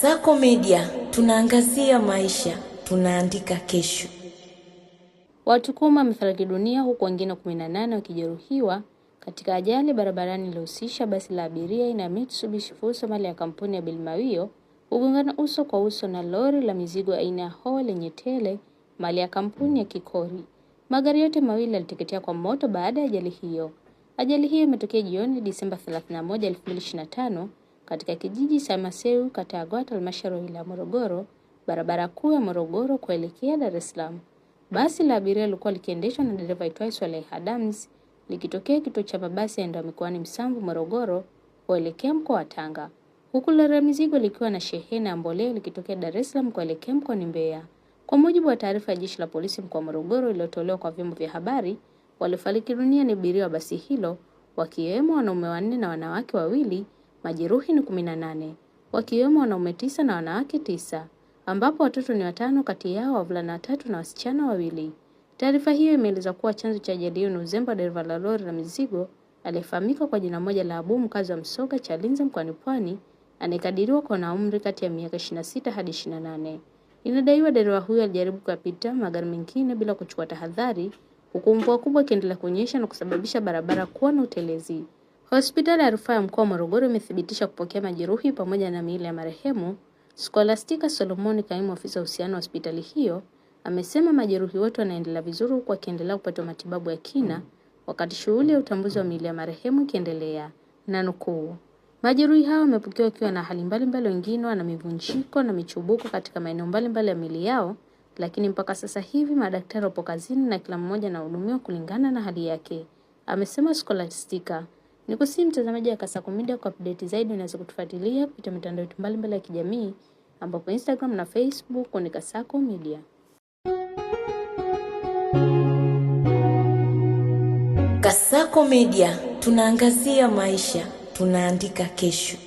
Kasako Media, tunaangazia maisha, tunaandika kesho. Watu 10 wamefariki dunia huku wengine 18 wakijeruhiwa katika ajali barabarani iliyohusisha basi la abiria aina ya Mitsubishi Fuso mali ya kampuni ya Bilmawio kugongana uso kwa uso na lori la mizigo aina ya Howe lenye tele mali ya kampuni ya Kikori. Magari yote mawili yaliteketea kwa moto baada ya ajali hiyo. Ajali hiyo imetokea jioni Disemba 31, 2025 katika kijiji cha Maseu, kata ya Gwata, halmashauri ya Morogoro, barabara kuu ya Morogoro kuelekea Dar es Salaam. Basi la abiria lilikuwa likiendeshwa na dereva aitwaye Swaleh Adams likitokea kituo cha mabasi yaenda mikoani Msamvu, Morogoro kuelekea mkoa wa Tanga, huku lori la mizigo likiwa na shehena ya mbolea likitokea Dar es Salaam kuelekea mkoani Mbeya. Kwa mujibu wa taarifa ya jeshi la polisi mkoa wa Morogoro iliyotolewa kwa vyombo vya habari, walifariki dunia ni abiria wa basi hilo, wakiwemo wanaume 4 na wanawake 2. Majeruhi ni 18, wakiwemo wanaume 9 na wanawake 9, ambapo watoto ni 5 kati yao wavulana 3 na wasichana 2. Taarifa hiyo imeeleza kuwa chanzo cha ajali hiyo ni uzembe wa dereva la lori la mizigo aliyefahamika kwa jina moja la Abu, mkazi wa Msoga Chalinze mkoani Pwani, anayekadiriwa kuwa na umri kati ya miaka 26 hadi 28. Inadaiwa dereva huyo alijaribu kuyapita magari mengine bila kuchukua tahadhari, huku mvua kubwa ikiendelea kunyesha na kusababisha barabara kuwa na utelezi. Hospitali ya Rufaa ya mkoa wa Morogoro imethibitisha kupokea majeruhi pamoja na miili ya marehemu. Scholastica Solomoni, kaimu afisa uhusiano wa hospitali hiyo, amesema majeruhi wote wanaendelea vizuri huku wakiendelea kupata matibabu ya kina wakati shughuli ya utambuzi wa miili ya marehemu ikiendelea. Na nukuu, majeruhi hao wamepokewa wakiwa na hali mbalimbali, wengine wana mivunjiko na michubuko katika maeneo mbalimbali ya miili yao, lakini mpaka sasa hivi madaktari wapo kazini na kila mmoja anahudumiwa kulingana na hali yake, amesema Scholastica. Nikusihi mtazamaji wa Kasako Media kwa update zaidi unaweza kutufuatilia kupitia mitandao yetu mbalimbali ya kijamii ambapo Instagram na Facebook ni Kasako Media. Kasako Media, tunaangazia maisha, tunaandika kesho.